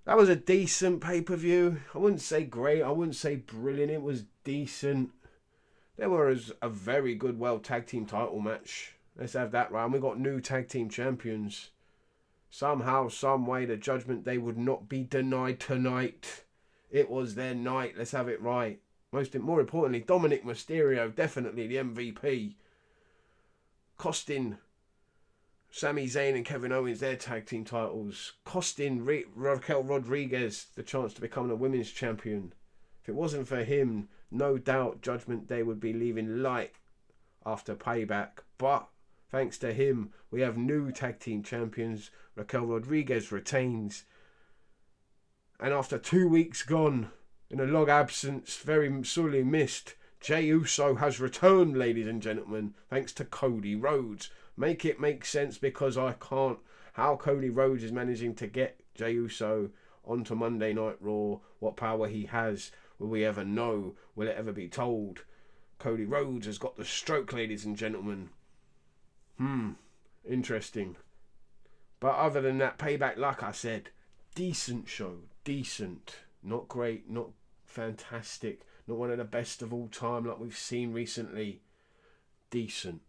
That was a decent pay-per-view. I wouldn't say great. I wouldn't say brilliant. It was decent. There was a very good World Tag Team title match. Let's have that round. We got new tag team champions. Somehow, some way, the Judgment Day would not be denied tonight. It was their night. Let's have it right. More importantly, Dominic Mysterio, definitely the MVP. Costing Sami Zayn and Kevin Owens their tag team titles. Costing Raquel Rodriguez the chance to become the women's champion. If it wasn't for him, no doubt Judgment Day would be leaving light after Payback. But thanks to him, we have new tag team champions. Raquel Rodriguez retains. And after 2 weeks gone, in a long absence, very sorely missed, Jey Uso has returned, ladies and gentlemen, thanks to Cody Rhodes. Make it make sense, because I can't. How Cody Rhodes is managing to get Jey Uso onto Monday Night Raw, what power he has, will we ever know? Will it ever be told? Cody Rhodes has got the stroke, ladies and gentlemen. Interesting. But other than that, Payback, like I said, decent show. Decent. Not great, not fantastic. Not one of the best of all time like we've seen recently. Decent.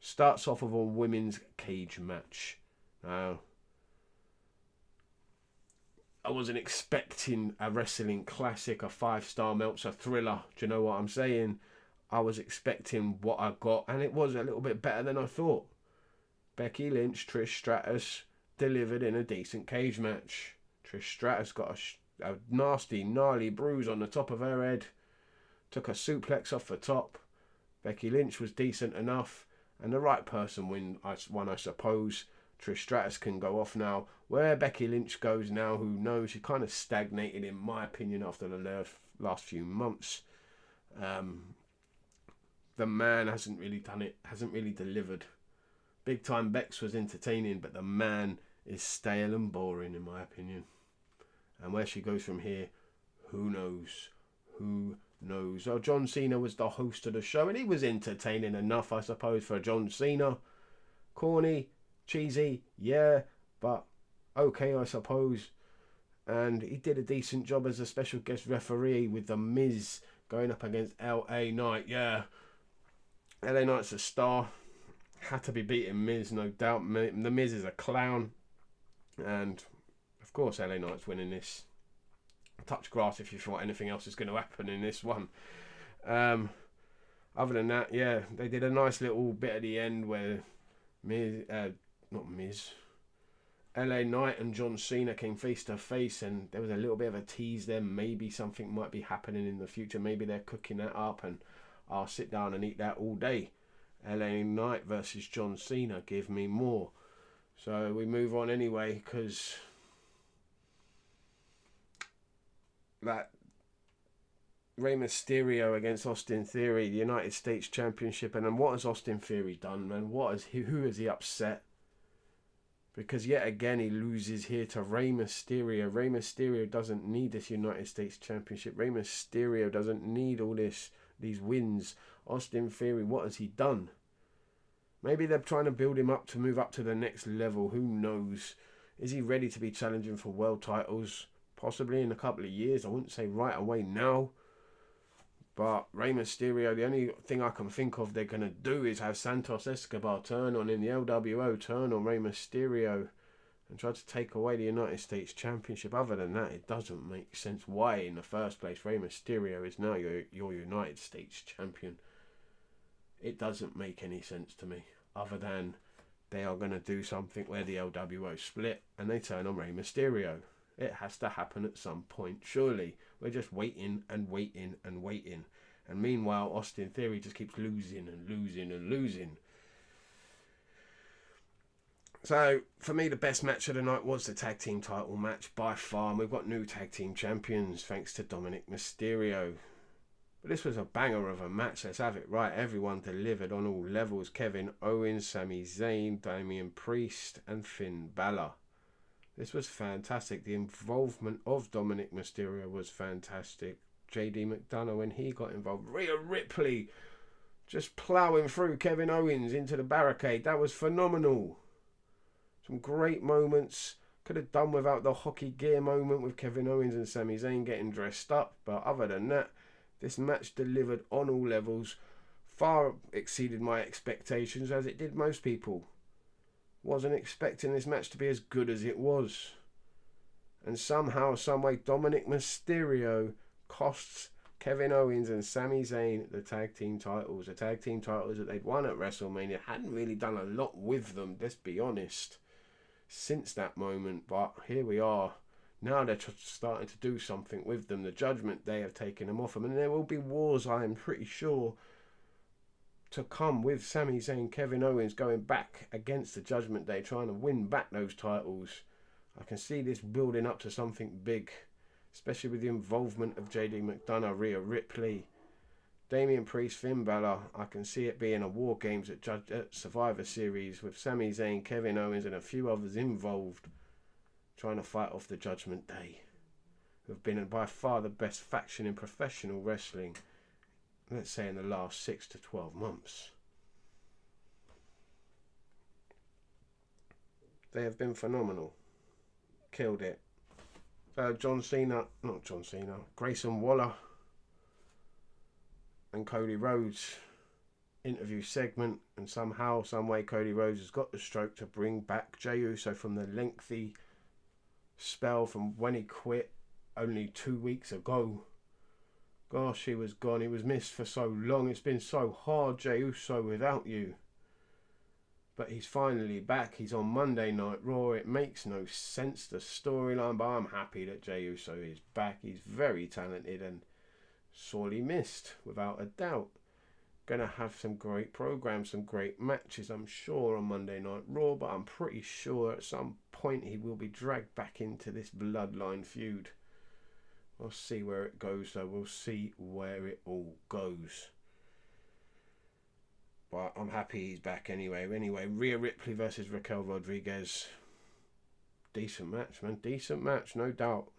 Starts off with a women's cage match. Now, I wasn't expecting a wrestling classic, a 5-star Meltzer thriller. Do you know what I'm saying? I was expecting what I got, and it was a little bit better than I thought. Becky Lynch, Trish Stratus delivered in a decent cage match. Trish Stratus got a nasty, gnarly bruise on the top of her head. Took a suplex off the top. Becky Lynch was decent enough, and the right person won, I suppose. Trish Stratus can go off now. Where Becky Lynch goes now, who knows? She kind of stagnated, in my opinion, after the last few months. The man hasn't really done it, hasn't really delivered. Big Time Bex was entertaining, but the man is stale and boring, in my opinion. And where she goes from here, who knows? Who knows? Oh, John Cena was the host of the show, and he was entertaining enough, I suppose, for John Cena. Corny, cheesy, yeah, but okay, I suppose. And he did a decent job as a special guest referee with The Miz going up against LA Knight. Yeah, LA Knight's a star. Had to be beating Miz, no doubt. The Miz is a clown. And, of course, LA Knight's winning this. Touch grass if you thought anything else is going to happen in this one. Other than that, yeah, they did a nice little bit at the end where LA Knight and John Cena came face to face, and there was a little bit of a tease there. Maybe something might be happening in the future. Maybe they're cooking that up, and I'll sit down and eat that all day. LA Knight versus John Cena, give me more. So we move on anyway, because that Rey Mysterio against Austin Theory, the United States Championship, and then what has Austin Theory done, man? Who has he upset? Because yet again he loses here to Rey Mysterio. Rey Mysterio doesn't need this United States Championship. Rey Mysterio doesn't need all these wins. Austin Theory, what has he done? Maybe they're trying to build him up to move up to the next level. Who knows? Is he ready to be challenging for world titles? Possibly in a couple of years. I wouldn't say right away now. But Rey Mysterio, the only thing I can think of they're going to do is have Santos Escobar turn on in the LWO, turn on Rey Mysterio, and try to take away the United States Championship. Other than that, it doesn't make sense why, in the first place, Rey Mysterio is now your United States Champion. It doesn't make any sense to me, other than they are going to do something where the LWO split and they turn on Rey Mysterio. It has to happen at some point, surely. We're just waiting and waiting and waiting. And meanwhile, Austin Theory just keeps losing and losing and losing. So, for me, the best match of the night was the tag team title match by far. And we've got new tag team champions, thanks to Dominic Mysterio. But this was a banger of a match, let's have it right. Everyone delivered on all levels. Kevin Owens, Sami Zayn, Damian Priest, and Finn Balor. This was fantastic. The involvement of Dominic Mysterio was fantastic. JD McDonough, when he got involved. Rhea Ripley just ploughing through Kevin Owens into the barricade. That was phenomenal. Some great moments. Could have done without the hockey gear moment with Kevin Owens and Sami Zayn getting dressed up. But other than that, this match delivered on all levels. Far exceeded my expectations, as it did most people. Wasn't expecting this match to be as good as it was. And somehow, someway, Dominic Mysterio costs Kevin Owens and Sami Zayn the tag team titles. The tag team titles that they'd won at WrestleMania. Hadn't really done a lot with them, let's be honest, since that moment. But here we are. Now they're starting to do something with them. The Judgment Day have taken them off them. And there will be wars, I am pretty sure, to come with Sami Zayn, Kevin Owens going back against the Judgment Day, trying to win back those titles. I can see this building up to something big, especially with the involvement of JD McDonough, Rhea Ripley, Damian Priest, Finn Balor. I can see it being a War Games at Survivor Series with Sami Zayn, Kevin Owens and a few others involved, trying to fight off the Judgment Day, who have been by far the best faction in professional wrestling, let's say in the last 6 to 12 months. They have been phenomenal. Killed it. Grayson Waller and Cody Rhodes interview segment, and somehow, someway, Cody Rhodes has got the stroke to bring back Jey Uso from the lengthy spell from when he quit only 2 weeks ago. Gosh, he was gone. He was missed for so long. It's been so hard, Jey Uso, without you. But he's finally back. He's on Monday Night Raw. It makes no sense, the storyline, but I'm happy that Jey Uso is back. He's very talented and sorely missed, without a doubt. Gonna have some great programs, some great matches, I'm sure, on Monday Night Raw, but I'm pretty sure at some point he will be dragged back into this bloodline feud. We'll see where it goes, though. We'll see where it all goes. But I'm happy he's back anyway. Rhea Ripley versus Raquel Rodriguez. Decent match, man. Decent match, no doubt.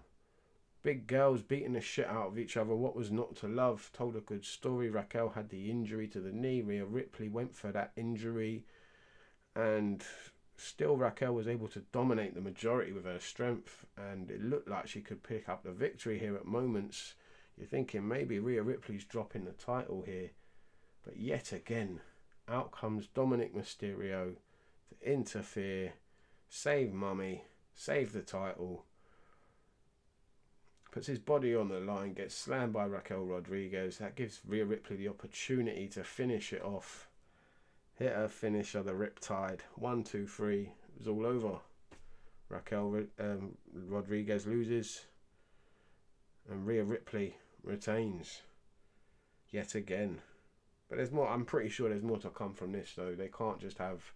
Big girls beating the shit out of each other. What was not to love? Told a good story. Raquel had the injury to the knee. Rhea Ripley went for that injury. And still Raquel was able to dominate the majority with her strength. And it looked like she could pick up the victory here at moments. You're thinking maybe Rhea Ripley's dropping the title here. But yet again, out comes Dominic Mysterio to interfere, save Mummy, save the title, puts his body on the line, gets slammed by Raquel Rodriguez. That gives Rhea Ripley the opportunity to finish it off. Hit her finisher, the Riptide. 1, 2, 3. It was all over. Raquel Rodriguez loses, and Rhea Ripley retains yet again. But there's more. I'm pretty sure there's more to come from this, though. They can't just have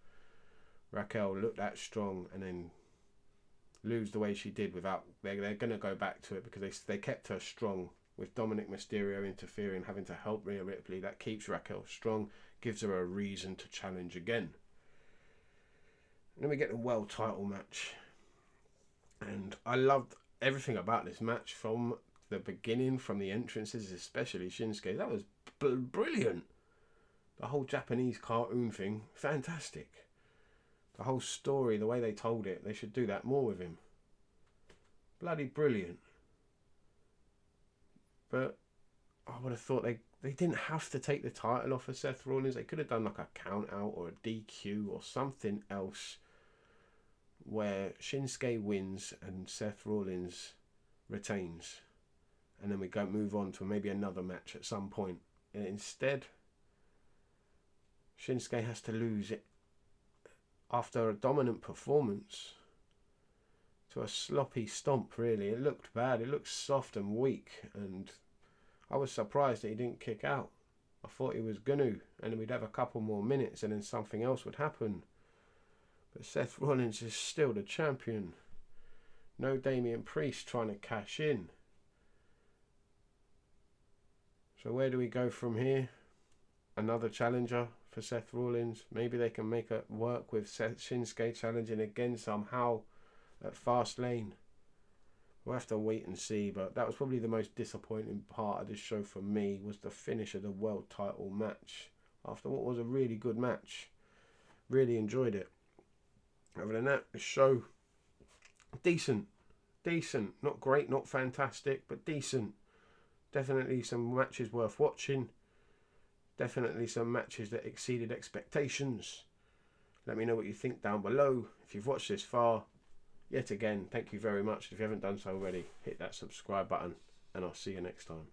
Raquel look that strong and then lose the way she did without. They're going to go back to it because they kept her strong with Dominic Mysterio interfering, having to help Rhea Ripley. That keeps Raquel strong, gives her a reason to challenge again. And then we get the world title match, and I loved everything about this match from the beginning, from the entrances, especially Shinsuke. That was brilliant. The whole Japanese cartoon thing, fantastic. The whole story, the way they told it, they should do that more with him. Bloody brilliant. But I would have thought they didn't have to take the title off of Seth Rollins. They could have done like a count out or a DQ or something else where Shinsuke wins and Seth Rollins retains. And then we move on to maybe another match at some point. And instead, Shinsuke has to lose it after a dominant performance to a sloppy stomp, really. It looked bad. It looked soft and weak. And I was surprised that he didn't kick out. I thought he was going to. And then we'd have a couple more minutes and then something else would happen. But Seth Rollins is still the champion. No Damian Priest trying to cash in. So where do we go from here? Another challenger for Seth Rollins. Maybe they can make it work with Shinsuke challenging again somehow at Fastlane. We'll have to wait and see, but that was probably the most disappointing part of this show for me, was the finish of the world title match after what was a really good match. Really enjoyed it. Other than that, the show decent. Decent. Not great, not fantastic, but decent. Definitely some matches worth watching. Definitely some matches that exceeded expectations. Let me know what you think down below. If you've watched this far, yet again, thank you very much. If you haven't done so already, hit that subscribe button, and I'll see you next time.